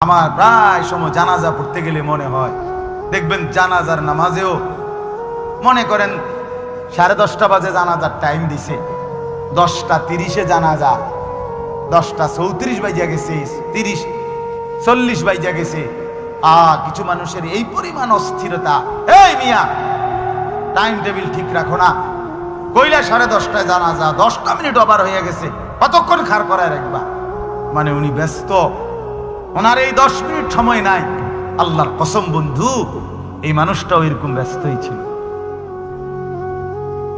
আমার প্রায় সময় জানাজা পড়তে গেলে মনে হয়, দেখবেন জানাজার নামাজেও মনে করেন 10:30 বাজে জানাজার টাইম দিছে, 10:30 জানাজা, 10:34 বাজে গেছে, 30-40 বাজে গেছে। কিছু মানুষের এই পরিমাণ অস্থিরতা। এই মিয়া, টাইম টেবিল ঠিক রাখো না, কইলা 10:30টায় জানাজা, 10টা মিনিট ওভার হয়ে গেছে, কতক্ষণ খাড় করায় রাখবা? মানে উনি ব্যস্ত, ওনার এই 10 মিনিট সময় নাই। আল্লাহর কসম বন্ধু, এই মানুষটাও এরকম ব্যস্তই ছিল।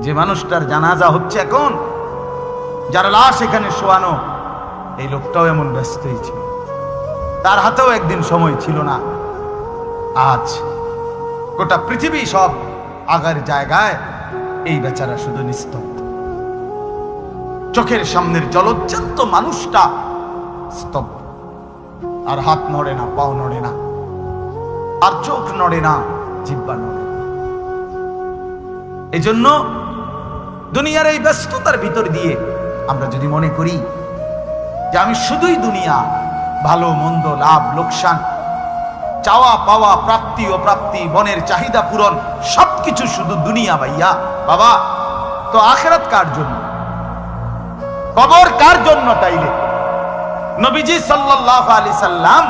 যে মানুষটার জানাজা হচ্ছে এখন, যার লাশ এখানে শোয়ানো, এই লোকটাও এমন ব্যস্তই ছিল। তার হাতেও একদিন সময় ছিল না। আজ গোটা পৃথিবী সব আগার জায়গায়, এই বেচারা শুধু নিস্তব্ধ। চোখের সামনের জলজ্জান্ত মানুষটা স্তব্ধ, আর হাত নড়ে না, পাও নড়ে না, আর চোখ নড়ে না, জিহ্বা নড়ে না। এই জন্য দুনিয়ার এই ব্যস্ততার ভিতর দিয়ে আমরা যদি মনে করি যে আমি শুধুই দুনিয়া, ভালো মন্দ, লাভ লোকসান, চাওয়া পাওয়া, প্রাপ্তি অপ্রাপ্তি, মনের চাহিদা পূরণ, সবকিছু শুধু দুনিয়া, ভাইয়া বাবা, তো আখিরাত কার জন্য? কবর কার জন্য? তাইলে নবীজি সাল্লাল্লাহু আলাইহি সাল্লাম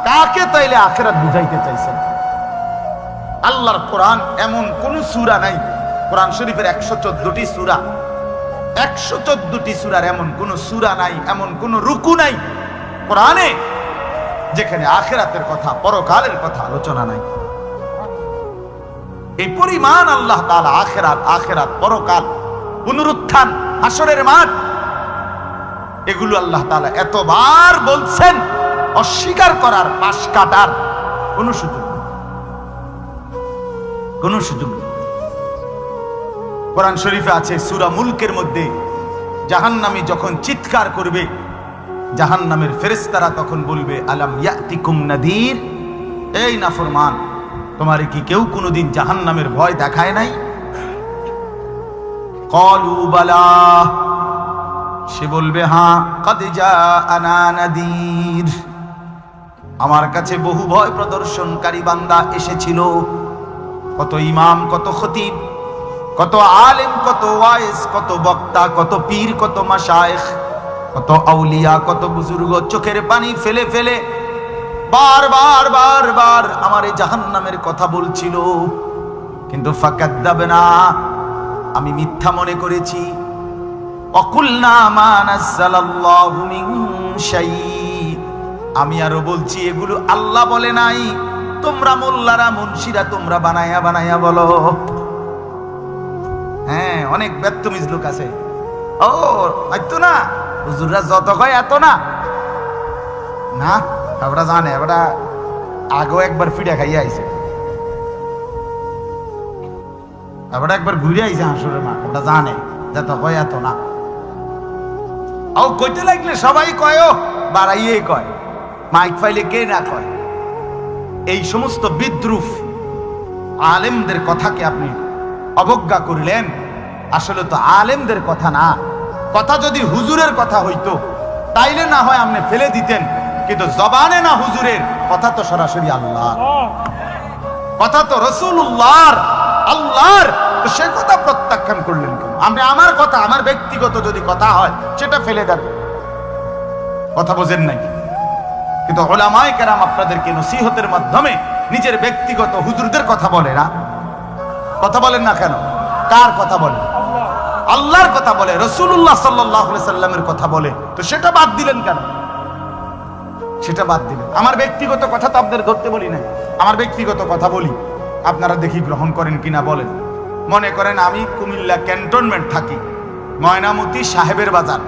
কাকে তাইলে আখিরাত বুঝাইতে চাইছেন? আল্লাহর কোরআন এমন কোন সূরা নাই, কোরআন শরীফের 114টি সূরা, 114টি সূরার এমন কোন সূরা নাই, এমন কোন রুকু নাই কোরআনে যেখানে আখিরাতের কথা, পরকালের কথা আলোচনা নাই। এই পরিমাণ আল্লাহ তাআলা আখিরাত, পরকাল, পুনরুত্থান, হাসরের মাঠ, এগুলো আল্লাহ তাআলা এতবার বলছেন, অস্বীকার করার, পাশ কাটার কোন সুযোগ নেই, কোন সুযোগ নেই। কোরআন শরীফে আছে সূরা মুলকের মধ্যে, জাহান্নামী যখন চিৎকার করবে, জাহান্নামের ফেরেশতারা তখন বলবে, আলাম ইয়াতিকুম নাদির, এই নাফরমান, তোমারে কি কেউ কোনোদিন জাহান্নামের ভয় দেখায় নাই? ক্বালু বালা, সে বলবে হ্যাঁ, কাদ জাআনা নাদির, আমার কাছে বহু ভয় প্রদর্শনকারী বান্দা এসেছিল। কত ইমাম, কত খতিব, কত আলেম, কত ওয়াইজ, কত বক্তা, কত পীর, কত মাশায়েখ, কত আউলিয়া, কত বুজুর্গ চোখের পানি ফেলে ফেলে বারবার বারবার আমার এই জাহান্নামের কথা বলছিল, কিন্তু ফাকাদ্দাবনা, আমি মিথ্যা মনে করেছি। ওয়াকুলনা মা নাযালাল্লাহু মিন শাই, আমি আরো বলছি এগুলো আল্লাহ বলে নাই, তোমরা মোল্লারা, মুন্সিরা তোমরা বানায়া বানায়া বলো। হ্যাঁ, অনেক বেত্তমিজ লোক আছে, ও হয়তো না, হুজুররা যত কয় এত না, না আমরা জানে, আমরা আগেও একবার ফিডা খাইয়া আইছে, আমরা একবার ঘুরে আইছে হাসরের মাঠ, ওটা জানে যত কয় এত না। ও কইতে লাগলে সবাই কয়, বাড়াইয়েই কয়, মাইক ফাইলে কে না কয়। এই সমস্ত বিদ্রুপ আলেমদের কথাকে আপনি অবজ্ঞা করলেন। আসলে তো আলেমদের কথা না, কথা যদি হুজুরের কথা হইতো তাইলে না হয় আপনি ফেলে দিতেন, কিন্তু জবানে না হুজুরের কথা, তো সরাসরি আল্লাহ কথা, তো রাসূলুল্লাহর, আল্লাহর, তো সে কথা প্রত্যাখ্যান করলেন কেন? আপনি আমার কথা, আমার ব্যক্তিগত যদি কথা হয় সেটা ফেলে দেন, কথা বোঝেন নাই। কিন্তু উলামায়ে কেরাম আপনাদেরকে নসিহতের মাধ্যমে নিজের ব্যক্তিগত হুজুরদের কথা বলে না, কথা বলেন না কেন? কার কথা বলে? আল্লাহর কথা বলে, রাসূলুল্লাহ সাল্লাল্লাহু আলাইহি সাল্লামের কথা বলে, তো সেটা বাদ দিলেন কেন? সেটা বাদ দিলেন। আমার ব্যক্তিগত কথা তো আপনাদের ধরতে বলি নাই, আমার ব্যক্তিগত কথা বলি, আপনারা দেখি গ্রহণ করেন কিনা বলেন। মনে করেন আমি কুমিল্লা ক্যান্টনমেন্ট থাকি, ময়নামতি সাহেবের বাজার,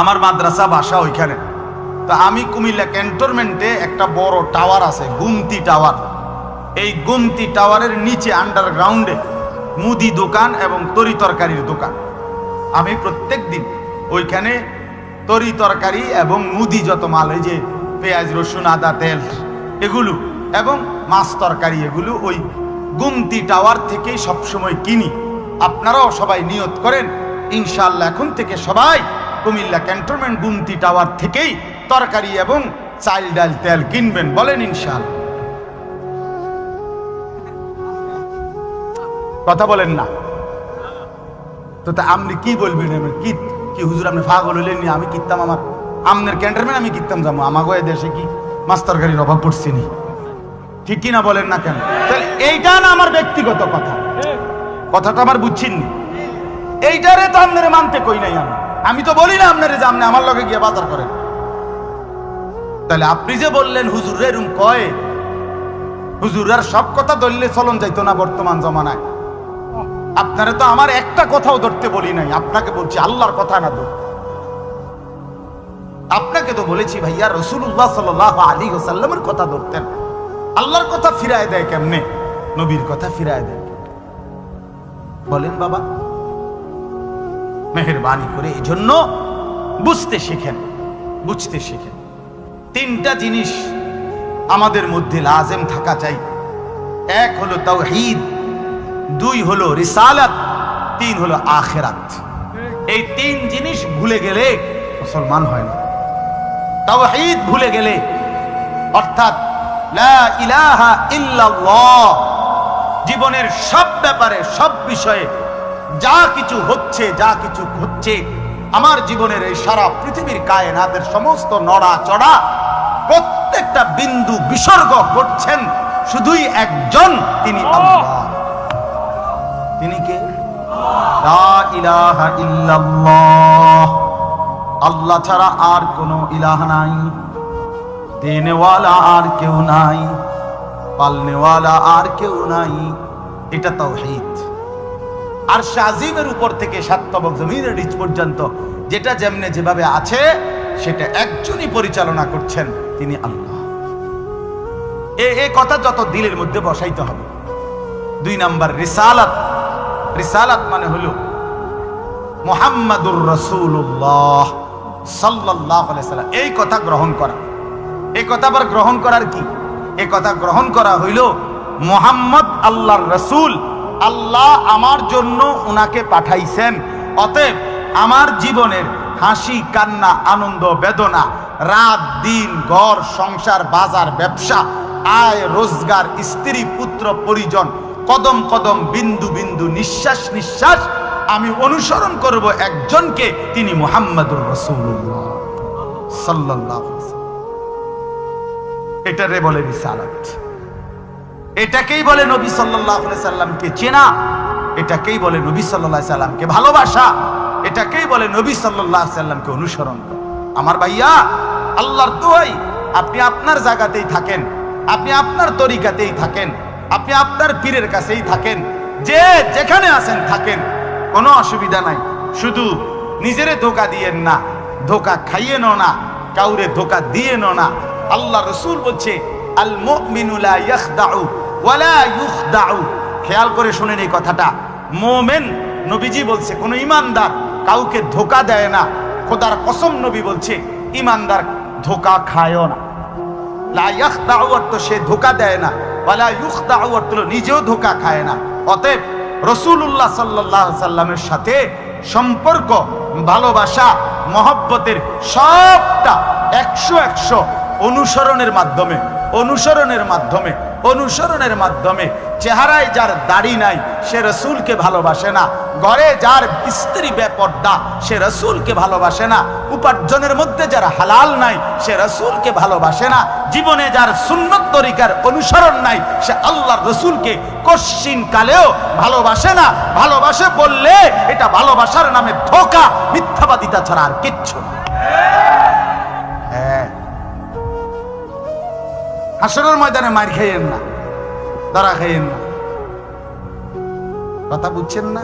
আমার মাদ্রাসা বাসা ওইখানে। তো আমি কুমিল্লা ক্যান্টনমেন্টে একটা বড় টাওয়ার আছে, গুমতি টাওয়ার। এই গুমতি টাওয়ারের নিচে আন্ডারগ্রাউন্ডে মুদি দোকান এবং তরি তরকারির দোকান। আমি প্রত্যেক দিন ওইখানে তরি তরকারি এবং মুদি যত মাল, এই যে পেঁয়াজ, রসুন, আদা, তেল এগুলো এবং মাছ তরকারি, এগুলো ওই গুমতি টাওয়ার থেকেই সবসময় কিনি। আপনারাও সবাই নিয়ত করেন, ইনশাআল্লাহ এখন থেকে সবাই কুমিল্লা ক্যান্টনমেন্ট গুমতি টাওয়ার থেকেই তরকারি এবং চাল ডাল তেল কিনবেন, বলেন ইনশাআল্লাহ। কথা বলেন না তো, তা আপনি কি বলবেন? কি কি হুজুর আপনি পাগল হইলেন? আমি কিনতাম, আমার আমনের ক্যান্টারম্যান আমি কিনতাম যাবো, আমাকে দেশে কি মাস্টার গাড়ির অভাব পড়ছে নি? ঠিক কিনা বলেন না কেন? তাহলে এইটা না আমার ব্যক্তিগত কথা, কথাটা আমার বুঝছেননি। এইটারে তো আপনারে মানতে কই নাই আমি তো বলি না আপনারে যে আপনি আমার লগে গিয়ে বাজার করেন। তাহলে আপনি যে বললেন হুজুর এরকম কয়, হুজুরার সব কথা ধরলে চলন যাইতো না বর্তমান জমানায়। আপনারা তো আমার একটা কথাও ধরতে বলি নাই, আপনাকে বলছি আল্লাহর কথা না ধর। আপনাকে তো বলেছি ভাইয়া রাসূলুল্লাহ সাল্লাল্লাহু আলাইহি ওয়াসাল্লামের কথা ধরতেন। আল্লাহর কথা ফিরায় দেয় কেমনে? নবীর কথা ফিরায় দেয় বলেন বাবা। মেহেরবানি করে এই জন্য বুঝতে শিখেন, বুঝতে শিখেন। তিনটা জিনিস আমাদের মধ্যে লাজেম থাকা চাই। এক হলো তাওহীদ, দুই হলো রিসালাত, তিন হলো আখিরাত। এই তিন জিনিস ভুলে গেলে মুসলমান হয় না। তাওহীদ ভুলে গেলে, অর্থাৎ লা ইলাহা ইল্লাল্লাহ, জীবনের সব ব্যাপারে সব বিষয়ে যা কিছু হচ্ছে আমার জীবনের এই সারা পৃথিবীর কায়নাতের সমস্ত নড়া চড়া প্রত্যেকটা বিন্দু বিসর্গ করছেন শুধুই একজন, তিনি আল্লাহ। তিনি কে? লা ইলাহা ইল্লাল্লাহ, আল্লাহ ছাড়া আর কোনো ইলাহ নাই, দেনেওয়ালা আর কেউ নাই, পালনেওয়ালা আর কেউ নাই। এটা তাওহীদ। আর শাজিমের উপর থেকে সাততবক জমিনের নিচ পর্যন্ত যেটা যেমনে যেভাবে আছে সেটা একজনই পরিচালনা করছেন, তিনি আল্লাহ। এই কথা যত দিলের মধ্যে বসাইতে হবে। দুই নাম্বার রিসালাত। রিসালাত মানে হলো মুহাম্মাদুর রাসূলুল্লাহ সাল্লাল্লাহু আলাইহি সাল্লাম, এই কথা গ্রহণ করা। এই কথা আবার গ্রহণ করার কি? এই কথা গ্রহণ করা হইল মুহাম্মদ আল্লাহর রাসূল, আল্লাহ আমার জন্য উনাকে পাঠাইছেন। অতএব আমার জীবনের হাসি কান্না আনন্দ বেদনা, রাত দিন, ঘর সংসার বাজার ব্যবসা, আয় রোজগার, স্ত্রী পুত্র পরিজন, কদম কদম বিন্দু বিন্দু নিঃশ্বাস নিঃশ্বাস আমি অনুসরণ করব একজনকে, তিনি মুহাম্মাদুর রাসূলুল্লাহ সাল্লাল্লাহু আলাইহি ওয়াসাল্লাম। এটারে বলে রিসালাত। এটাকেই বলে নবী সাল্লাল্লাহু আলাইহি সাল্লামকে চেনা, এটাকেই বলে নবী সাল্লাল্লাহু আলাইহি সাল্লামকে ভালোবাসা, এটাকেই বলে নবী সাল্লাল্লাহু আলাইহি সাল্লামকে অনুসরণ করা। আমার ভাইয়া, আল্লাহর দোহাই, আপনি আপনার জায়গাতেই থাকেন, আপনি আপনার তরিকাতেই থাকেন, আপনি আপনার পীরের কাছেই থাকেন, যে যেখানে আছেন থাকেন, কোনো অসুবিধা নাই। শুধু নিজেরে ধোঁকা দিয়েন না, ধোঁকা খাইয়েনও না, কাউরে ধোঁকা দিয়েনও না। আল্লাহ রাসূল বলছে আল মুমিনু লা ইয়াখদাউ ওয়া লা ইউখদাউ। খেয়াল করে শুনেন এই কথাটা। মুমিন, নবীজি বলছে, কোন ইমানদার কাউকে ধোঁকা দেয় না। খোদার কসম নবী বলছে ইমানদার ধোঁকা খায়ও না। লা ইয়াখদাউ অর্থ সে ধোঁকা দেয় না, ওয়া লা ইউখদাউ অর্থ নিজেও ধোঁকা খায় না। অতএব রাসূলুল্লাহ সাল্লাল্লাহু আলাইহি সাল্লামের সাথে সম্পর্ক, ভালোবাসা, মহব্বতের সবটা 100 অনুসরণের মাধ্যমে, অনুসরণের মাধ্যমে, অনুসরণের মাধ্যমে। চেহারায় যার দাড়ি নাই সে রাসূলকে ভালোবাসে না, ঘরে যার স্ত্রী বেপর্দা সে রাসূলকে ভালোবাসে না, উপার্জনের মধ্যে যার হালাল নাই সে রাসূলকে ভালোবাসে না, জীবনে যার সুন্নত তরিকার অনুসরণ নাই সে আল্লাহর রাসূলকে কশিন কালেও ভালোবাসে না। ভালোবাসে বললে এটা ভালোবাসার নামে ধোঁকা, মিথ্যাবাদিতা ছাড়া আর কিচ্ছু না। হ্যাঁ, হাসরের ময়দানে মার খাইয়েন না, ধরা খাইয়েন না। কথা বুঝছেন না?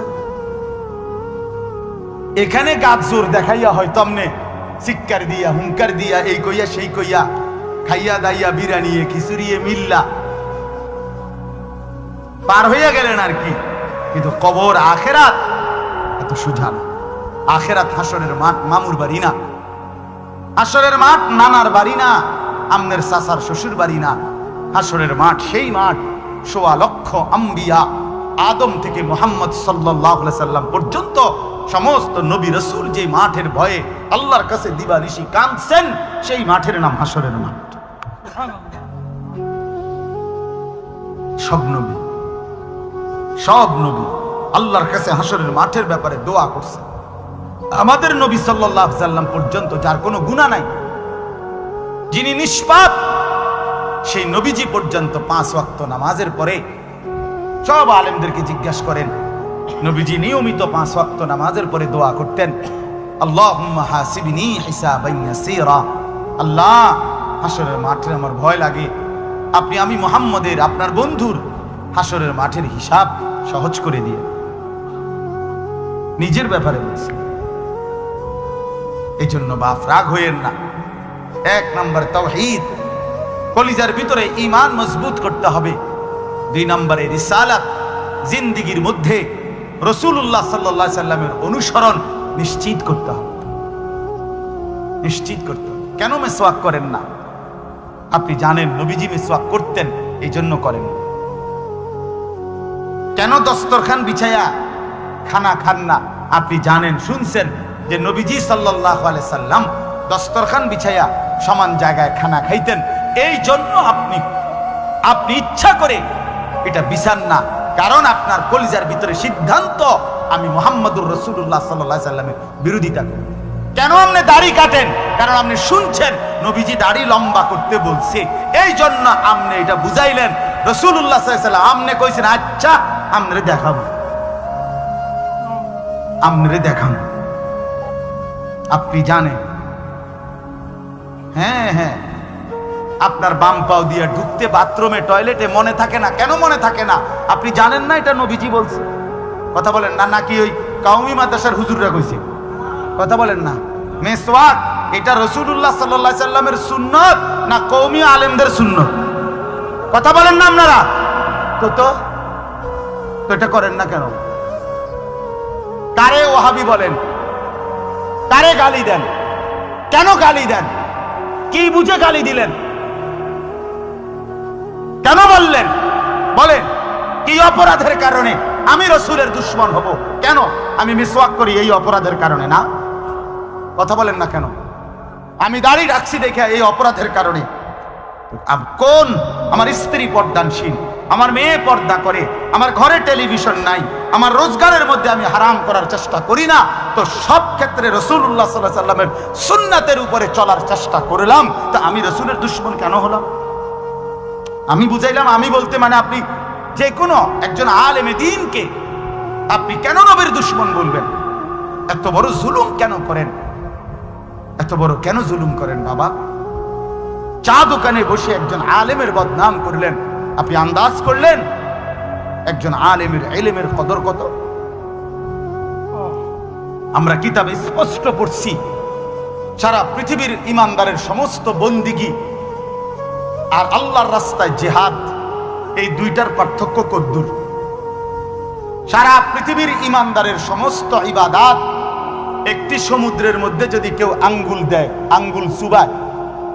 এখানে গাছ জোর দেখাইয়া হয়তো আমনে চিৎকার দিয়া, হুঙ্কার দিয়া, এই কইয়া সেই কইয়া, খাইয়া দাইয়া বিরানিয়ে খিচুড়িয়ে মিল্লা পার হইয়া গেলেন আর কি। কিন্তু কবর আখেরাত এত সোজা না। আখেরাত হাসরের মাঠ, মামুর বাড়ি না। হাসরের মাঠ নানার বাড়ি না, আমনের চাচার শ্বশুর বাড়ি না। হাসরের মাঠ সেই মাঠ ১৬ লক্ষ আম্বিয়া, আদম থেকে মুহাম্মদ সাল্লাল্লাহু আলাইহি সাল্লাম পর্যন্ত সমস্ত নবী রাসূল যে মাঠের ভয়ে আল্লাহর কাছে দিবানিশি কাঁদছেন, সেই মাঠের নাম হাসরের মাঠ। সব নবী সব নবী আল্লাহর কাছে হাসরের মাঠের ব্যাপারে দোয়া করছে। আমাদের নবী সাল্লাল্লাহু আলাইহি সাল্লাম পর্যন্ত যার কোনো গুনাহ নাই, যিনি নিষ্পাপ, সেই নবীজি পর্যন্ত 5 ওয়াক্ত নামাজের পরে সব আলেমদেরকে জিজ্ঞাসা করেন, নবীজি নিয়মিত 5 ওয়াক্ত নামাজের পরে দোয়া করতেন, আল্লাহুম্মা হাসিবনি হিসাবান ইয়াসীরা। আল্লাহ, হাসরের মাঠে আমার ভয় লাগে, আপনি আমি মুহাম্মদের আপনার বন্ধুর হাসরের মাঠের হিসাব সহজ করে দিয়ে। নিজের ব্যাপারে বলছি। এই জন্য বাপ রাগ হইয়েন না। 1 নম্বর তাওহীদ, কলিজার ভিতরে ঈমান মজবুত করতে হবে। 2 নম্বরে রিসালাত, জিন্দেগীর মধ্যে রাসূলুল্লাহ সাল্লাল্লাহু আলাইহি সাল্লামের অনুসরণ নিশ্চিত করতে হবে। নিশ্চিত করতে হবে। কেন মিসওয়াক করেন না? আপনি জানেন নবীজি মিসওয়াক করতেন, এই জন্য করেন। কেন দস্তরখান বিছায়া খানা খান না? আপনি জানেন, শুনছেন যে নবীজি সাল্লাল্লাহু আলাইহি সাল্লাম দস্তরখান বিছায়া সমান জায়গায় খানা খাইতেন, এই জন্য আপনি ইচ্ছা করে এটা বিছান না। কারণ আপনার কলিজার ভিতরে সিদ্ধান্ত, আমি মুহাম্মদুর রাসূলুল্লাহ সাল্লাল্লাহু আলাইহি সাল্লামের বিরোধিতা করি। কেন আপনি দাড়ি কাটেন? কারণ আপনি শুনছেন নবীজি দাড়ি লম্বা করতে বলছে, এই জন্য আপনি এটা বুঝাইলেন। রাসূলুল্লাহ সাল্লাল্লাহু আলাইহি সাল্লাম আপনি কইছেন, আচ্ছা আমরে দেখাবো, আমরে দেখান। আপনি জানেন, হ্যাঁ হ্যাঁ, আপনার বাম পাও দিয়ে ঢুকতে বাথরুমে টয়লেটে মনে থাকে না। কেন মনে থাকে না? আপনি জানেন না এটা নবীজি বলছে। কথা বলেন না, নাকি ওই কওমি মাদ্রাসার হুজুররা কইছে? কথা বলেন না। মিসওয়াক এটা রাসূলুল্লাহ সাল্লাল্লাহু আলাইহি সাল্লামের সুন্নাত না কওমি আলেমদের সুন্নাত? কথা বলেন না আপনারা। তো এটা করেন না কেন? কারে ওয়াহাবি বলেন? কারে গালি দেন? কেন গালি দেন? কি বুঝে গালি দিলেন? কেন বললেন? বলেন, কি অপরাধের কারণে আমি রাসূলের দুশমন হব? কেন? আমি মিসওয়াক করি এই অপরাধের কারণে না? কথা বলেন না কেন? আমি দাড়ি রাখছি দেখে এই অপরাধের কারণে? কোন আমার স্ত্রী পর্দানশীল, আমার মেয়ে পর্দা করে, আমার ঘরে টেলিভিশন নাই, আমার রোজগারের মধ্যে আমি হারাম করার চেষ্টা করি না, তো সব ক্ষেত্রে রাসূলুল্লাহ সাল্লাল্লাহু আলাইহি সাল্লামের সুন্নাতের উপরে চলার চেষ্টা করলাম, তো আমি রাসূলের দুশমন কেন হলাম? আমি বুঝাইলাম, আমি বলতে মানে আপনি যে কোনো একজন আলেমে দ্বীনকে আপনি কেন নবীর দুশমন বলবেন? এত বড় জুলুম কেন করেন? এত বড় কেন জুলুম করেন বাবা? চা দোকানে বসে একজন আলেমের বদনাম করলেন, আপনি আন্দাজ করলেন একজন আলেমের ইলমের কদর কত? আমরা কিতাবে স্পষ্ট পড়ছি, সারা পৃথিবীর ইমানদারের সমস্ত বন্দিগি আর আল্লাহর রাস্তায় জিহাদ, এই দুইটার পার্থক্য কদ্দুর? সারা পৃথিবীর ইমানদারের সমস্ত ইবাদাত, একটি সমুদ্রের মধ্যে যদি কেউ আঙ্গুল দেয়, আঙ্গুল চুবায়,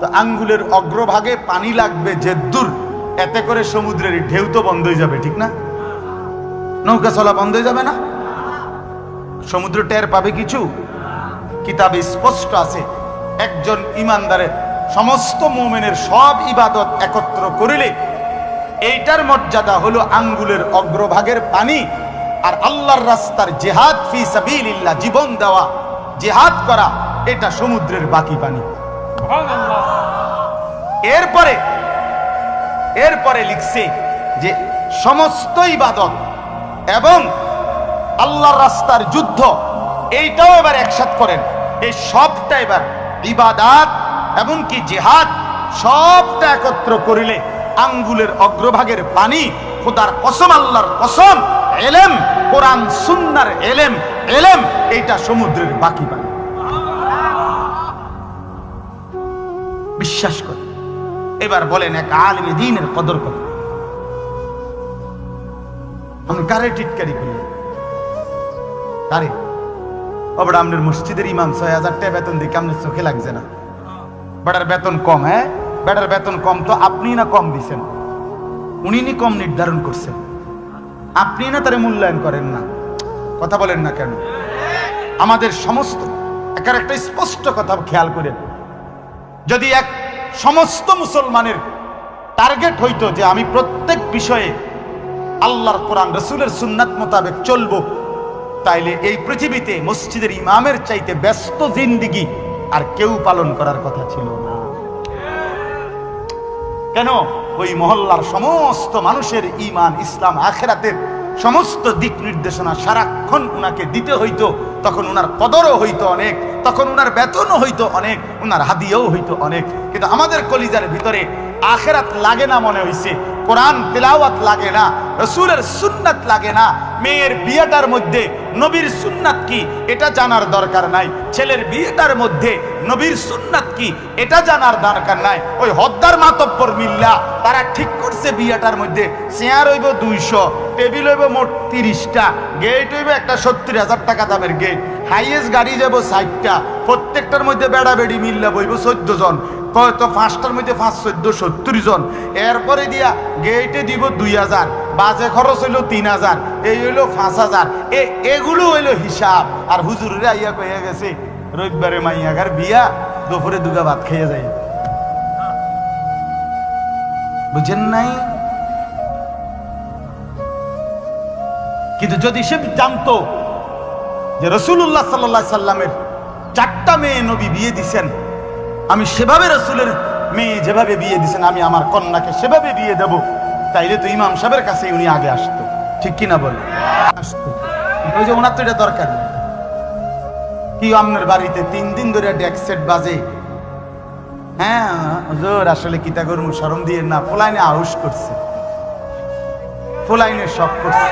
তো আঙ্গুলের অগ্রভাগে পানি লাগবে যেদূর, এতে করে সমুদ্রের ঢেউ তো বন্ধ হয়ে যাবে, ঠিক না? নৌকা চলা বন্ধ হয়ে যাবে না? সমুদ্র টের পাবে কিছু? কিতাবে স্পষ্ট আছে, একজন ইমানদারের সমস্ত মুমিনের সব ইবাদত একত্র করিলে এইটার মর্যাদা হলো আঙ্গুলের অগ্রভাগের পানি। আর আল্লাহর রাস্তার জিহাদ ফি সাবিলিল্লাহ, জীবন দেওয়া, জিহাদ করা, এটা সমুদ্রের বাকি পানি। এরপরে লিখছে যে সমস্ত ইবাদত এবং আল্লাহর রাস্তার যুদ্ধ, এইটাও এবার একসাথ করেন। এই সবটা এবার ইবাদাত এমনকি জিহাদ সবটা একত্র করিলে আঙ্গুলের অগ্রভাগের পানি, খোদার কসম, আল্লাহর কসম, এলেম, কোরআন সুন্নাহর এলেম, এইটা সমুদ্রের বাকি পানি। বিশ্বাস করে এবার বলেন, এক আলেমে দ্বীনের কদর কত? আমি কারে টিটকারি করি? কারে? ওটা আপনার মসজিদের ইমাম ৬০০০ টাকা বেতন দিয়ে আপনার চোখে লাগছে না? বেটার বেতন কম। হ্যাঁ, বেটার বেতন কম তো আপনি না কম দিচ্ছেন, উনি নি কম নির্ধারণ করছেন, আপনি না তারে মূল্যায়ন করেন না। কথা বলেন না কেন? আমাদের সমস্ত একটা স্পষ্ট কথা খেয়াল করেন, যদি এক সমস্ত মুসলমানের টার্গেট হইতো যে আমি প্রত্যেক বিষয়ে আল্লাহর কোরআন রসুলের সুন্নাত মোতাবেক চলবো, তাইলে এই পৃথিবীতে মসজিদের ইমামের চাইতে ব্যস্ত জিন্দিগি আর কেউ পালন করার কথা ছিল না। কেন? ওই মহল্লার সমস্ত মানুষের ঈমান, ইসলাম, আখিরাতের সমস্ত দিক নির্দেশনা সারাক্ষণ উনাকে দিতে হইতো। তখন উনার কদরও হইতো অনেক, তখন উনার বেতনও হইতো অনেক, উনার হাদিয়াও হইতো অনেক। কিন্তু আমাদের কলিজার ভিতরে আখিরাত লাগে না মনে হইছে, কোরআন তেলাওয়াত লাগে না, রাসূলের সুন্নাত লাগে না। মেয়ের বিয়েটার মধ্যে নবীর সুন্নাত কি এটা জানার দরকার নাই, ছেলের বিয়েটার মধ্যে নবীর সুন্নাত কি এটা জানার দরকার নাই। ওই হদ্দার মাতব্বর মিল্লা তারা ঠিক করছে বিয়েটার মধ্যে চেয়ার হইব 200, টেবিল হইব মোট 30টা, গেট হইব একটা 70,000 টাকা দামের গেট, হাইয়েস্ট গাড়ি যাব 60টা, প্রত্যেকটার মধ্যে বেড়া বেড়ি মিল্লা বইব 14 জন, তো 5টার মধ্যে 5, 14, 70 জন। এরপরে দিয়া গেটে দিব 2000, বাজে খরচ হইল 3000, এই হইল 5000। এগুলো হইল হিসাব। আর হুজুরেরা আইয়া কইয়া গেছে রবিবারে মাইয়াগার বিয়া, দুপুরে দুগা ভাত খেয়ে যায়। বুঝেন নাই? কিন্তু যদি সে জানতো যে রাসূলুল্লাহ সাল্লাল্লাহু আলাইহি সাল্লামের 4টা মেয়ে নবী বিয়ে দিছেন, আমি সেভাবে রাসূলের মেয়ে যেভাবে বিয়ে দিছেন আমি আমার কন্যাকে সেভাবে বিয়ে দেব, তাইলে তো ইমাম সাহেবের কাছে উনি আগে আসতো। ঠিক কিনা বলে? আসতো। ওই যে ওনার তো এটা দরকার নেই। কি আপনার বাড়িতে 3 দিন ধরে ডেক সেট বাজে, হ্যাঁ হুজুর আসলে কিতা করবো, শরম দিয়ে না, ফুলাইনে আউশ করছে, ফুলাইনে শখ করছে।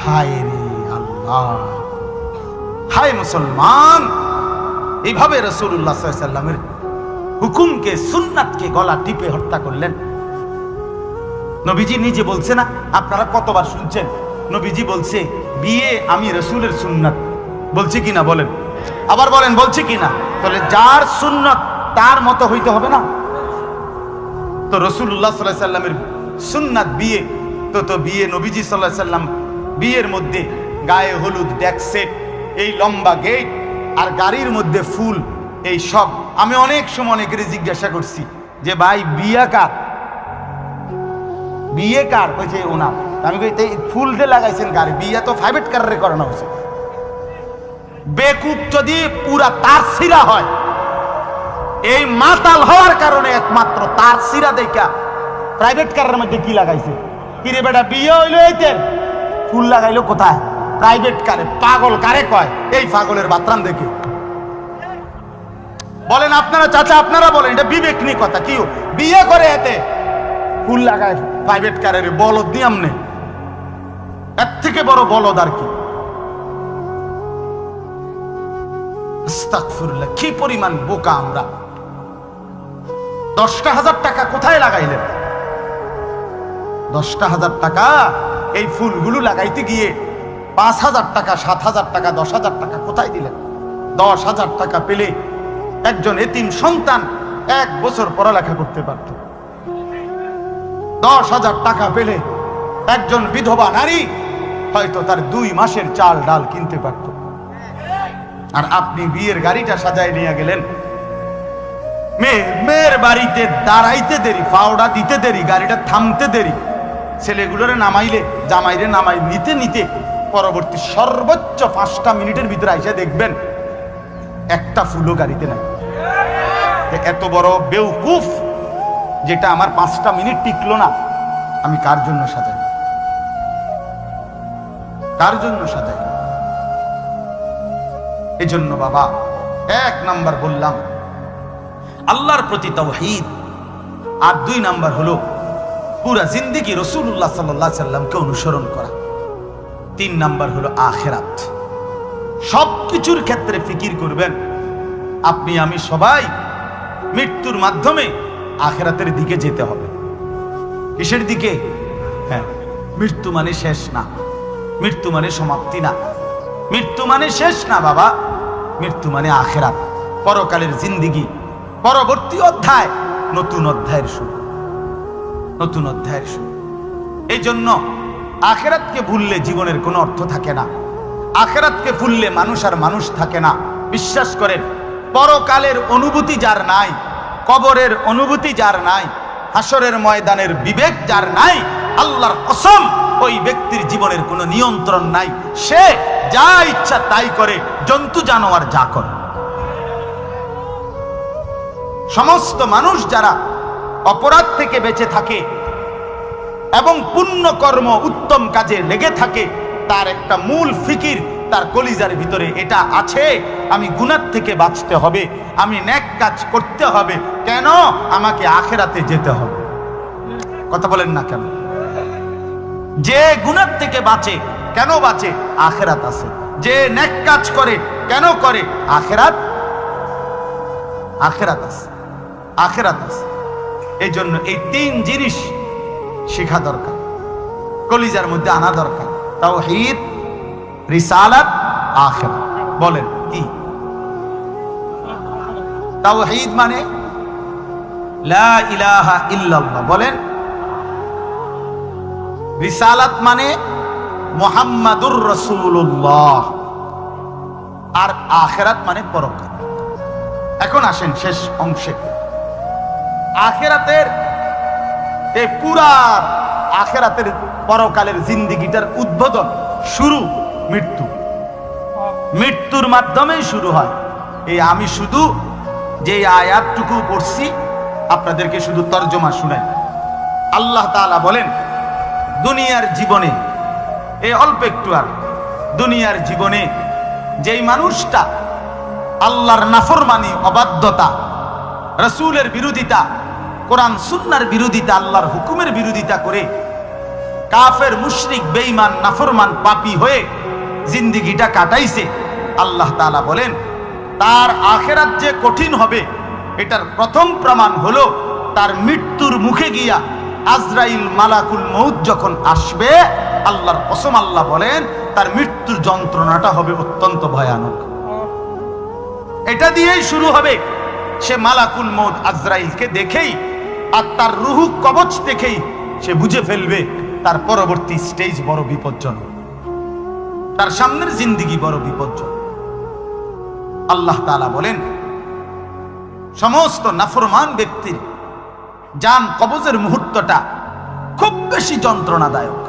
হায় রে আল্লাহ, হায় মুসলমান, এইভাবে রাসূলুল্লাহ সাল্লাল্লাহু আলাইহি সাল্লামের হুকুমকে, সুন্নাতকে গলা টিপে হত্যা করলেন। নবীজি নিজে বলছে না, আপনারা কতবার শুনছেন, নবীজি বলছে বিয়ে আমি রাসূলের সুন্নাত, বলছে কিনা বলেন? আবার বলেন বলছে কিনা? তাহলে যার সুন্নাত তার মতো হইতে হবে না? তো রাসূলুল্লাহ সাল্লাল্লাহু আলাইহি সাল্লামের সুন্নাত বিয়ে, তো বিয়ে নবীজি সাল্লাল্লাহু আলাইহি সাল্লাম বিয়ের মধ্যে গায়ে হলুদ, ডেক সেট, এই লম্বা গেট আর গাড়ির মধ্যে ফুল, এই সব। আমি অনেক সময় অনেকের জিজ্ঞাসা করছি যে ভাই বিয়া কার, বিয়ে কার? কইছে ওনার। আমি কই ফুল দিয়ে লাগাইছেন গাড়ি, বিয়া তো প্রাইভেট কারে করানো হয়েছে। বেকুব যদি পুরা তার সিরা হয়, এই মাতাল হওয়ার কারণে একমাত্র তার সিরা দেখা প্রাইভেট কারের মধ্যে কি লাগাইছে। কিরে বেটা বিয়ে হইলো এইতেন, ফুল লাগাইলো কোথায়? প্রাইভেট কারে। পাগল কারে কয়? এই পাগলের বাতরাম দেখে। বলেন আপনারা চাচা, আপনারা বলেন, এটা বিবেক নিয়ে কথা। কি বিয়ে করে এতে ফুল লাগায় প্রাইভেট কারের, বলদ দিয়ে আমনে, এর থেকে বড় বলদ আর কি? আস্তাগফিরুল্লাহ, কি পরিমাণ বোকা আমরা। 10,000 টাকা কোথায় লাগাইলেন? 10,000 টাকা এই ফুলগুলো লাগাইতে গিয়ে 5,000 টাকা, 7,000 টাকা, 10,000 টাকা কোথায় দিলেন? 10,000 টাকা পেলে একজন এতিম সন্তান 1 বছর পড়ালেখা করতে পারত। 10,000 টাকা পেলে একজন বিধবা নারী হয়তো তার 2 মাসের চাল ডাল কিনতে পারত। আর আপনি বিয়ের গাড়িটা সাজায় নিয়ে গেলেন, মেয়ের বাড়িতে দাঁড়াইতে দেরি, পাওড়া দিতে দেরি, গাড়িটা থামতে দেরি, ছেলেগুলোরে নামাইলে জামাইরে নামাই নিতে নিতে পরবর্তী সর্বোচ্চ 5টা মিনিটের ভিতরে আইসা দেখবেন একটা ফুলও গাড়িতে নাই। এত বড় বেউকুফ যেটা আমার 5টা মিনিট টিকলো না, আমি কার জন্য সাজাই? কার জন্য সাজাই? এই জন্য বাবা 1 নাম্বার বললাম আল্লাহর প্রতি তাওহীদ, আর 2 নাম্বার হলো পুরা জিন্দেগি রাসূলুল্লাহ সাল্লাল্লাহু আলাইহি সাল্লামকে অনুসরণ করা। 3 নাম্বার হলো আখিরাত। সবকিছুর ক্ষেত্রে ফিকির করবেন। আপনি আমি সবাই মৃত্যুর মাধ্যমে আখিরাতের দিকে যেতে হবে। কিসের দিকে? হ্যাঁ, মৃত্যু মানে শেষ না, মৃত্যু মানে সমাপ্তি না, মৃত্যু মানে শেষ না বাবা। মৃত্যু মানে আখিরাত, পরকালের জিন্দেগি, পরবর্তী অধ্যায়, নতুন অধ্যায়ের শুরু, নতুন অধ্যায়ের শুরু। এই জন্য আখিরাতকে ভুললে জীবনের কোনো অর্থ থাকে না। আখিরাতকে ভুললে মানুষ আর মানুষ থাকে না। বিশ্বাস করেন, পরকালের অনুভূতি যার নাই, কবরের অনুভূতি যার নাই, হাসরের ময়দানের বিবেক যার নাই, আল্লাহর কসম ওই ব্যক্তির জীবনের কোনো নিয়ন্ত্রণ নাই। সে যা ইচ্ছা তাই করে, জন্তু জানোয়ার যা করে। সমস্ত মানুষ যারা অপরাধ থেকে বেঁচে থাকে এবং পুণ্য কর্ম উত্তম কাজে লেগে থাকে, তার একটা মূল ফিকির তার কলিজার ভিতরে এটা আছে, আমি গুনাহ থেকে বাঁচতে হবে, আমি নেক কাজ করতে হবে। কেন? আমাকে আখিরাতে যেতে হবে। কথা বলেন না কেন? যে গুনাহ থেকে বাঁচে, কেন বাঁচে? আখিরাত আছে। যে নেক কাজ করে, কেন করে? আখিরাত আছে, আখিরাত আছে। এই জন্য এই তিন জিনিস শেখা দরকার, কলিজার মধ্যে আনা দরকার। তাওহীদ, রিসালাত, আখিরাত। বলেন কি? তাওহীদ মানে লা ইলাহা ইল্লাল্লাহ। বলেন। রিসালাত মানে মুহাম্মাদুর রাসূলুল্লাহ। আর আখিরাত মানে পরকাল। এখন আসেন শেষ অংশে। আখিরাতের এই পুরা আখিরাতের পরকালের জিন্দেগিটার উদ্বোধন, শুরু মৃত্যু। মৃত্যুর মাধ্যমেই শুরু হয়। এই আমি শুধু যে আয়াতটুকু পড়ছি আপনাদেরকে শুধু তর্জমা শুনাই। আল্লাহ তাআলা বলেন, দুনিয়ার জীবনে, এই অল্প একটু আর দুনিয়ার জীবনে যেই মানুষটা আল্লাহর নাফরমানি, অবাধ্যতা, রাসূলের বিরোধিতা, কোরআন সুন্নাহর বিরোধিতা, আল্লাহর হুকুমের বিরোধিতা করে কাফের, মুশরিক, বেঈমান, নাফরমান, পাপী হয়ে জিন্দেগিটা কাটাইছে, আল্লাহ তাআলা বলেন তার আখিরাত যে কঠিন হবে এটার প্রথম প্রমাণ হলো তার মৃত্যুর মুখে গিয়া আজরাইল, মালাকুল মউত যখন আসবে, আল্লাহর কসম আল্লাহ বলেন তার মৃত্যুর যন্ত্রণাটা হবে অত্যন্ত ভয়ানক। এটা দিয়েই শুরু হবে। সে মালাকুল মউত আজরাইলকে দেখেই আর তার রূহ কবচ দেখেই সে বুঝে ফেলবে তার পরবর্তী স্টেজ বড় বিপজ্জনক, তার সামনের জিন্দেগি বড় বিপজ্জনক। আল্লাহ তাআলা বলেন সমস্ত নাফরমান ব্যক্তির জান কবজের মুহূর্তটা খুব বেশি যন্ত্রণাদায়ক,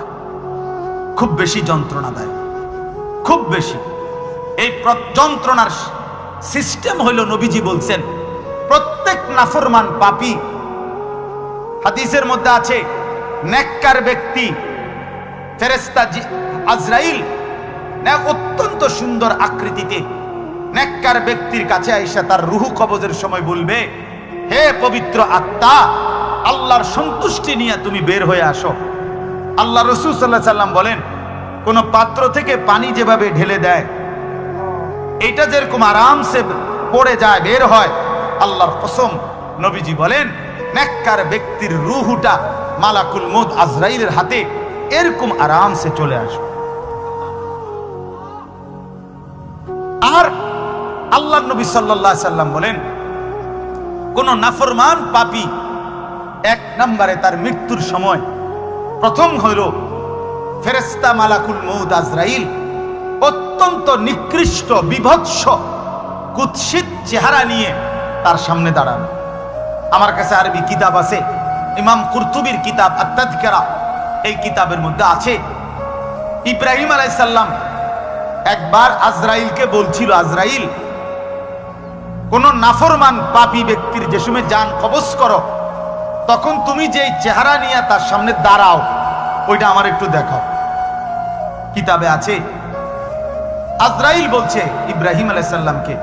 খুব বেশি যন্ত্রণাদায়ক, খুব বেশি। এই যন্ত্রণার সিস্টেম হইল, নবীজি বলছেন প্রত্যেক নাফরমান পাপী, হাদিসের মধ্যে আছে নেককার ব্যক্তি ফেরেশতা আজরাইল অত্যন্ত সুন্দর আকৃতিতে নেককার ব্যক্তির কাছে আইসা তার রূহ কবজের সময় বলবে, হে পবিত্র আত্মা, আল্লাহর সন্তুষ্টি নিয়ে তুমি বের হয়ে আসো। আল্লাহ রাসূল সাল্লাল্লাহু আলাইহি সাল্লাম বলেন, কোন পাত্র থেকে পানি যেভাবে ঢেলে দেয় এটা যেরকম আরামসে পড়ে যায়, বের হয়, আল্লাহর কসম নবীজি বলেন নেককার ব্যক্তির রূহটা মালাকুল মউত আজরাইলের হাতে এরকম আরামসে চলে আসবে। আর আল্লাহর নবী সাল্লাল্লাহু আলাইহি সাল্লাম বলেন কোন নাফরমান পাপী এক নম্বরে তার মৃত্যুর সময় প্রথম হইল ফেরেশতা মালাকুল মউত আজরাইল অত্যন্ত নিকৃষ্ট, বিভৎস, কুৎসিত চেহারা নিয়ে তার সামনে দাঁড়ানো। আমার কাছে আরবি কিতাব আছে, ইমাম কুরতুবির কিতাব আত-তাযকিরা, এই কিতাবের মধ্যে আছে ইব্রাহিম আলাইহিস সালাম একবার আজরাইলকে বলছিল, আজরাইল কোন নাফরমান পাপী ব্যক্তির যে সময় জান কবজ করো তখন তুমি যেই চেহারা নিয়ে তার সামনে দাঁড়াও ওইটা আমার একটু দেখাও। কিতাবে আছে আজরাইল বলছে ইব্রাহিম আলাইহিস সালামকে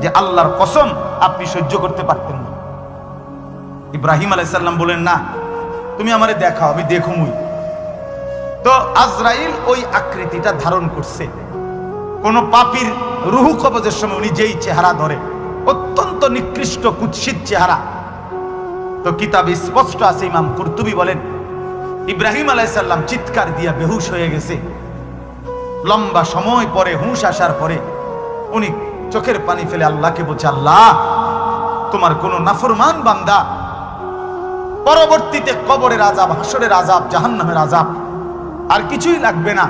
যে আল্লাহর কসম আপনি সহ্য করতে পারতেন না। ইব্রাহিম আলাইহিস সালাম বলেন, না তুমি আমারে দেখাও, আমি দেখুমই। তো আজরাইল ওই আকৃতিটা ধারণ করছে। কোন পাপীর রূহ কবজের সময় উনি যেই চেহারা ধরে, অত্যন্ত নিকৃষ্ট, কুৎসিত চেহারা। তো কিতাবে স্পষ্ট আছে, ইমাম কুরতুবী বলেন ইব্রাহিম আলাইহিস সালাম চিৎকার দিয়া বেহুশ হয়ে গেছে। লম্বা সময় পরে হুঁশ আসার পরে উনি চোখের পানি ফেলে আল্লাহকে বলছে, আল্লাহ তোমার কোন নাফরমান বান্দা পরবর্তীতে কবরের আযাব, হাসরের আযাব, জাহান্নামের আযাব আর কিছুই লাগবে না,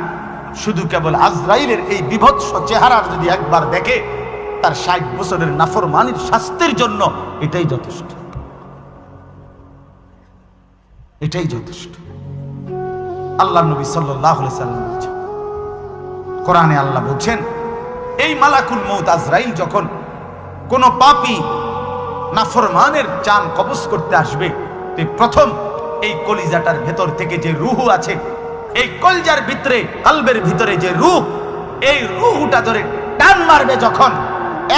শুধু কেবল আজরাইলের এই বিভৎস চেহারার যদি একবার দেখে তার 60 বছরের নাফরমানির শাস্তির জন্য এটাই যথেষ্ট। এটাই যথেষ্ট। আল্লাহ নবী সাল্লাল্লাহু আলাইহি সাল্লাম বলেছেন, কোরআনে আল্লাহ বলছেন, এই মালাকুল মউত আজরাইল যখন কোন পাপী নাফরমানের জান কবজ করতে আসবে, প্রথম এই কলিজাটার ভেতর থেকে যে রূহ আছে, এই কলজার ভিতরে, কলবের ভিতরে যে রূহ, এই রূহটা ধরে টান মারবে যখন,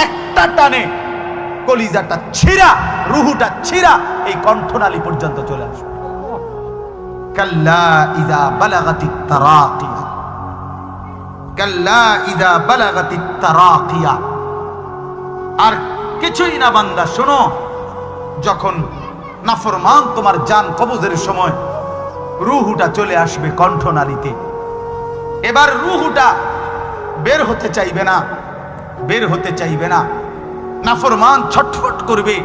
একটা টানে কলিজাটা ছিঁড়া, রূহটা ছিঁড়া এই কণ্ঠনালী পর্যন্ত চলে আসবে। কাল্লা ইযা বালাগাতিত তারাকিয়া, কাল্লা ইযা বালাগাতিত তারাকিয়া। আর কিছুই না বান্দা, শোনো, যখন নাফরমান তোমার জান কবজের সময় রূহটা চলে আসবে কণ্ঠনালীতে, এবার রূহটা বের হতে চাইবে না, বের হতে চাইবে না, নাফরমান ছটফট করবে।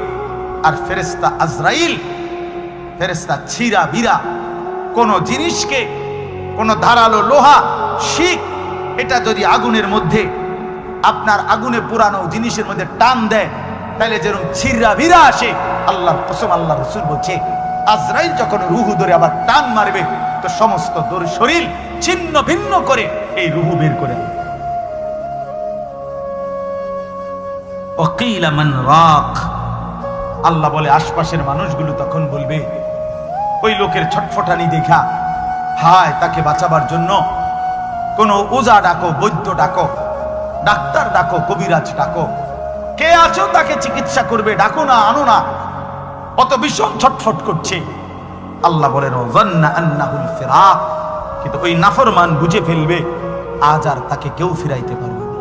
আর ফেরেশতা আজরাইল, ফেরেশতা ছিঁড়া বিরা কোন জিনিসকে, কোন ধারালো লোহা, শিক, এটা যদি আগুনের মধ্যে, আপনার আগুনে পুরানো জিনিসের মধ্যে টান দেয়, তাহলে যেরকম ছিঁড়া বিরা আসে, আল্লাহর কসম, আল্লাহ রাসূল বলছে, আজরাইল যখন রূহ ধরে আবার টান মারবে, তো সমস্ত শরীর ছিন্ন ভিন্ন করে এই রূহ বের করে দেবে। ওয়াকিলা মান রাক, আল্লাহ বলে আশপাশের মানুষগুলো তখন বলবে, ওই লোকের ছটফটানি দেখা, হায়, তাকে বাঁচাবার জন্য কোন ওজা ডাকো, বৈদ্য ডাকো, ডাক্তার ডাকো, কবিরাজ ডাকো, কে আছো তাকে চিকিৎসা করবে, ডাকো না, আনো না, অত ভীষণ ছটফট করছে। আল্লাহ বলেন, ওয়ান্না আন্নাহুল ফিরাক, কিন্তু ওই নাফরমান বুঝে ফেলবে আজ আর তাকে কেউ ফিরাইতে পারবে না,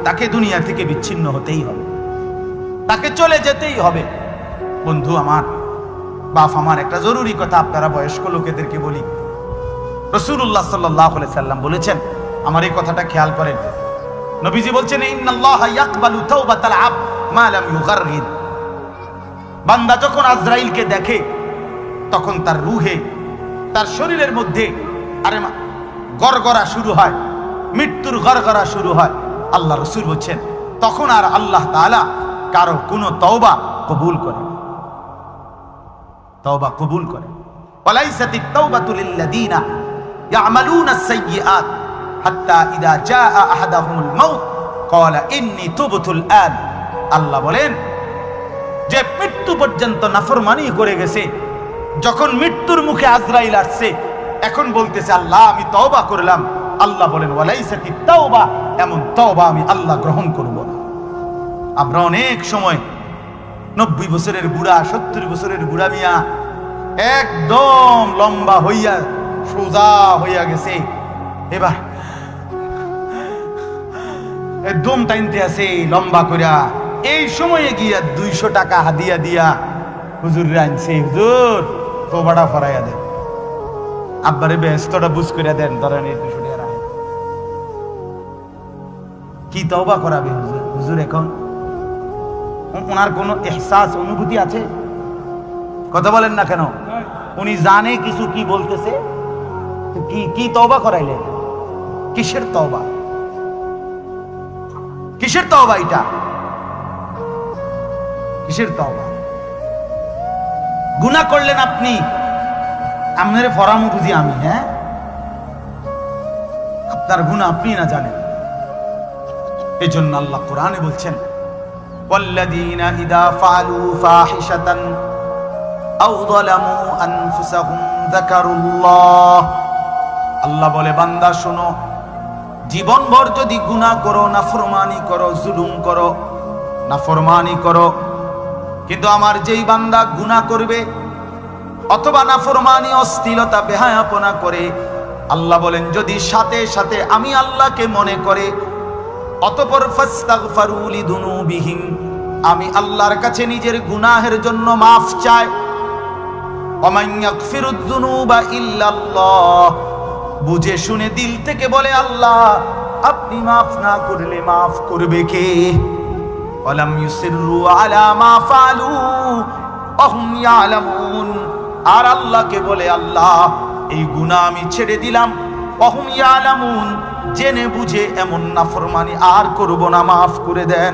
তাকে দুনিয়া থেকে বিচ্ছিন্ন হতেই হবে, তাকে চলে যেতেই হবে। বন্ধু আমার, বাপ আমার, একটা জরুরি কথা আপনারা বয়স্ক লোকেদেরকে বলি। রাসূলুল্লাহ সাল্লাল্লাহু আলাইহি সাল্লাম বলেছেন, আমার এই কথাটা খেয়াল করেন, নবীজি বলছেন, ইন্নাল্লাহা ইয়াকবালু তাওবাতাল আবদ মা লাম ইউগারগির। বান্দা যখন আজরাইলকে দেখে, তখন তার রূহে, তার শরীরের মধ্যে গড়গড়া শুরু হয়, মৃত্যুর গড়গড়া শুরু হয়। আল্লাহ রাসূল বলছেন, তখন আর আল্লাহ তাআলা কারো কোনো তওবা কবুল করে, তওবা কবুল করে। ওয়ালাইসাতিত তাওবাতু লিল্লাযিনা ইয়ামালুনাস সাইয়্যাত হাত্তা ইযা জাআ আহাদাহুমুল মাউত ক্বালা ইন্নী তুবতুল আন। আল্লাহ বলেন, যে মৃত্যু পর্যন্ত নাফরমানি করে গেছে, যখন মৃত্যুর মুখে আজরাইল আসছে, এখন বলতেছে, আল্লাহ আমি তওবা করলাম। আল্লাহ বলেন, ওয়ালাইসাতিত তাওবা, এমন তওবা আমি আল্লাহ গ্রহণ করব না। আমরা অনেক সময় 90 বছরের বুড়া, 70 বছরের বুড়া মিয়া একদম লম্বা হইয়া, সোজা হইয়া গেছে, এবার একদম টাইনতে আছে লম্বা করিয়া, এই সময়ে গিয়া 200 টাকা হাদিয়া দিয়া হুজুর আনছে, হুজুর তোবাটা ফরাইয়া দেন, আব্বারে ব্যস্তটা বুঝ করিয়া দেন, ধরেন এই 200 টাকা রাখেন। কি তওবা করাবে হুজুর? হুজুর এখন ওনার কোন ইহসাস, অনুভূতি আছে? কথা বলেন না কেন? উনি জানে কিছু কি বলতেছে, কি তওবা করাইলেন? কিসের তওবা? কিসের তওবা এটা? কিসের তওবা? গুনাহ করলেন আপনি, আপনার ফরামু বুঝি আমি, হ্যাঁ, আপনার গুনাহ আপনি না জানেন। এজন্য আল্লাহ কোরআনে বলছেন, ওয়াল্লাযীনা ইযা ফাআলু ফাহিশাতান আও যালামু আনফুসাহুম যাকারুল্লাহ। আল্লাহ বলে, বান্দা শোনো, জীবনভর যদি গুনাহ করো, নাফরমানি করো, জুলুম করো, নাফরমানি করো, কিন্তু আমার যেই বান্দা গুনাহ করবে অথবা নাফরমানি, অশ্লীলতা, বেহায়াপনা করে, আল্লাহ বলেন যদি সাথে সাথে আমি আল্লাহকে মনে করে, অতঃপর ফাস্তাগফারু লিযুনুবিহিম, আমি আল্লাহর কাছে নিজের গুনাহের জন্য মাফ চাই, ওমান ইয়াগফিরুয যুনুবা ইল্লাল্লাহ, বুঝে শুনে দিল থেকে বলে, আল্লাহ আপনি মাফ না করলে মাফ করবে কে? ওয়ালাম ইউসিররু আলা মা ফাআলু ওয়া হুম ইয়ালামুন, আর আল্লাহকে বলে, আল্লাহ এই গুনাহ আমি ছেড়ে দিলাম, ওয়া হুম ইয়ালামুন, জেনে বুঝে এমন নাফরমানি আর করব না, মাফ করে দেন।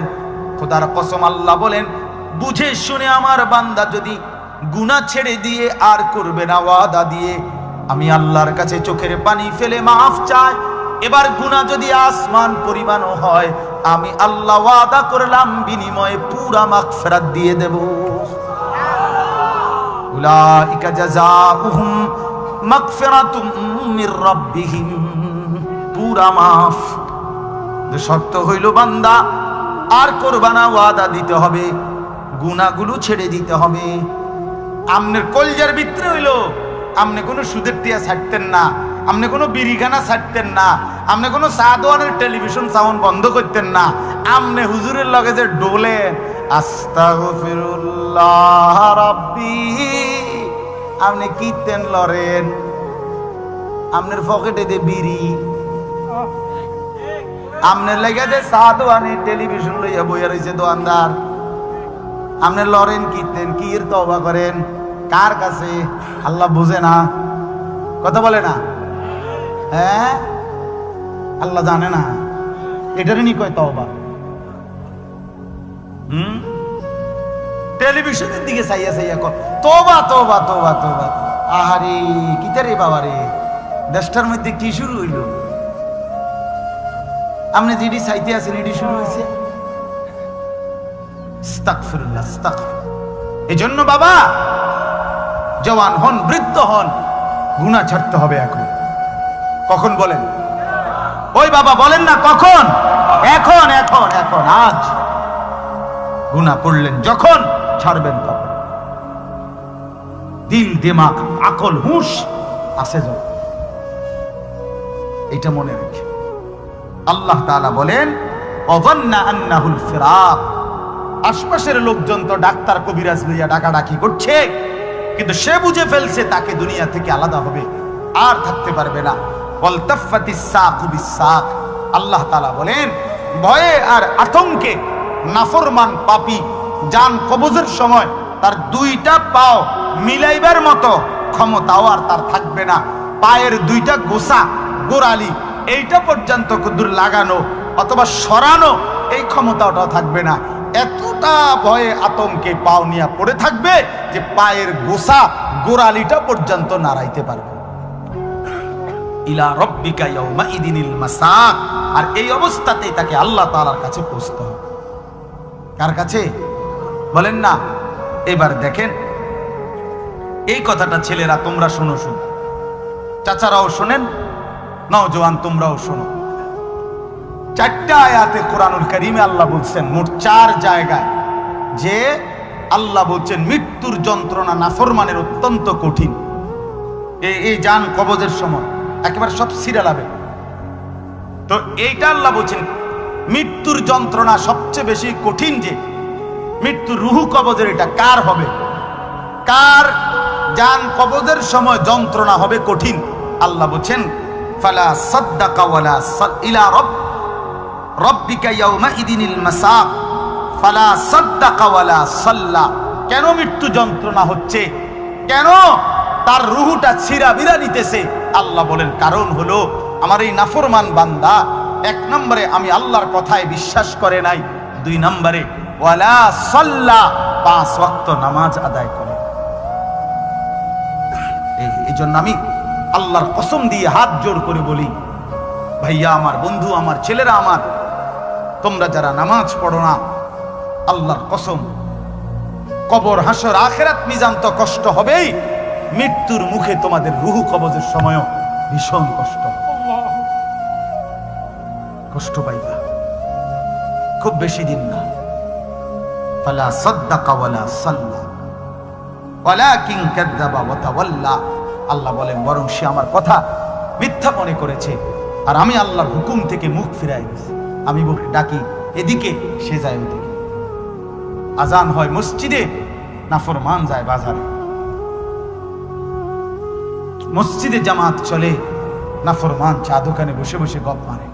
খোদার কসম, আল্লাহ বলেন, বুঝে শুনে আমার বান্দা যদি গুনাহ ছেড়ে দিয়ে আর করবে না ওয়াদা দিয়ে আমি আল্লাহর কাছে চোখের পানি ফেলে মাফ চাই। এবার গুনাহ যদি আসমান পরিমাণও হয় আমি আল্লাহ ওয়াদা করলাম বিনিময়ে পুরা মাগফিরাত দিয়ে দেব। উলাইকা জাযাউহুম মাগফিরাতুম মির রাব্বিহিম, পুরা মাফ। শর্ত হইল বান্দা আর করবা না, ওয়াদা দিতে হবে, গুনাহগুলো ছেড়ে দিতে হবে। আমনের কলজার ভিতরে হইল আমনে কোনো সুদের টিয়া ছাড়তেন না, আমনে কোনো বিড়িখানা ছাড়তেন না, আমনে কোনো সাদওয়ানের টেলিভিশন সাউন্ড বন্ধ করতেন না, আমনে হুজুরের লগে যে ডোলেন আস্তাগফিরুল্লাহ রাব্বি, আমনে কীর্তন লরেন, আমনের পকেটে দে বিড়ি, আমনের লেগে যে সাদওয়ানি টেলিভিশন লইয়া বইয়া রয়েছে দোকানদার, আমনে লরেন কীর্তন কির তওবা করেন কার কাছে? আল্লাহ বুঝে না, কথা বলে না, হ্যাঁ আল্লাহ জানে না, এটারই নি কয় তওবা। টেলিভিশনের দিকে চাইয়া চাইয়া কয় তওবা তওবা তওবা তওবা। আহারে কিতারে বাবা রে, দেশটার মধ্যে কি শুরু হইল? আপনি যেটি চাইতে আছেন এটি শুরু হয়েছে। আস্তাগফিরুল্লাহ, আস্তাগফির। এজন্য বাবা জওয়ান হন, বৃদ্ধ হন, গুনাহ ছাড়তে হবে এখন। কখন বলেন? ওই বাবা বলেন না কখন? এখন এখন এখন, আজ। গুনাহ করলেন যখন, ছাড়বেন তখন। দিল দিমাগ আকল হুঁশ আছে যখন, এটা মনে রেখে। আল্লাহ তাআলা বলেন অযান্না আন্নাহুল ফিরাক, আশপাশের লোকজন তো ডাক্তার কবিরাজ লইয়া ডাকাডাকি করছে, কিন্তু সে বুঝে ফেলছে তাকে দুনিয়া থেকে আলাদা হবে, আর থাকতে পারবে না। ওয়ালতাফাতিস সাকু বিসাক, আল্লাহ তাআলা বলেন ভয়ে আর আতঙ্কে নাফরমান পাপী জান কবজের সময় তার দুইটা পাও মিলাইবার মতো ক্ষমতাও আর তার থাকবে না। পায়ের দুইটা গোছা গোড়ালি এইটা পর্যন্ত কুদুর লাগানো অথবা সরানো এই ক্ষমতাটাও থাকবে না। এতটা ভয়ে আতঙ্কে পাও নিয়ে পড়ে থাকবে যে পায়ের গোছা গোড়ালিটা পর্যন্ত নাড়াইতে পারবে। ইলা রাব্বিকা ইয়াউমাইদিনিল মাসাক, আর এই অবস্থাতেই তাকে আল্লাহ তাআলার কাছে পৌঁছতে হবে। কার কাছে বলেন না? এবার দেখেন এই কথাটা ছেলেরা তোমরা শোনো, শোনো, চাচারাও শোনেন, নওজোয়ান তোমরাও শোনো। চারটা আয়াতে কোরআনুল কারীমে আল্লাহ বলছেন, মোট 4 জায়গায়, যে আল্লাহ বলছেন মৃত্যুর যন্ত্রণা নাফরমানের অত্যন্ত কঠিন। এই জান কবজের সময় একেবারে সব সিরালাবে। তো এইটা আল্লাহ বলছেন মৃত্যুর যন্ত্রণা সবচেয়ে বেশি কঠিন, যে মৃত্যুর রুহু কবজের এটা কার হবে, কার জান কবজের সময় যন্ত্রণা হবে কঠিন। আল্লাহ বলছেন ফালা সাদ্দাকা ওয়ালা ইলা রাব্বিকা ইয়াউমাইদিনিল মাসাক ফালা সাদ্দাকা ওয়ালা সাল্লা। কেন মৃত্যু যন্ত্রণা হচ্ছে, কেন তার রুহুটা ছিঁড়াবিরা নিতেছে? আল্লাহ বলেন কারণ হলো আমার এই নাফরমান বান্দা 1 নম্বরে আমি আল্লাহর কথায় বিশ্বাস করে নাই, 2 নম্বরে ওয়ালা সাল্লা 5 ওয়াক্ত নামাজ আদায় করে। এই জন্য আমি আল্লাহর কসম দিয়ে হাত জোর করে বলি, ভাইয়া আমার, বন্ধু আমার, ছেলেরা আমার, তোমরা যারা নামাজ পড়ো না, আল্লাহর কসম কবর হাসর আখিরাত মিজান তো কষ্ট হবেই, মৃত্যুর মুখে তোমাদের রুহু কবজের সময়ও ভীষণ কষ্ট পাইবা, খুব বেশি দিন না। ফালা সাদ্দাকা ওয়ালা সাল্লা ওয়ালাকিন কাযাবা ওয়া তাওয়াল্লা। আল্লাহ বলেন বরং সে আমার কথা মিথ্যা মনে করেছে, আর আমি আল্লাহর হুকুম থেকে মুখ ফিরাই দিয়েছি। আমি ডাকি এদিকে, সে যায় ওদিকে। আজান হয় মসজিদে, নাফরমান যায় বাজারে। মসজিদে জামাত চলে, নাফরমান চা দোকানে বসে বসে গপ মারে।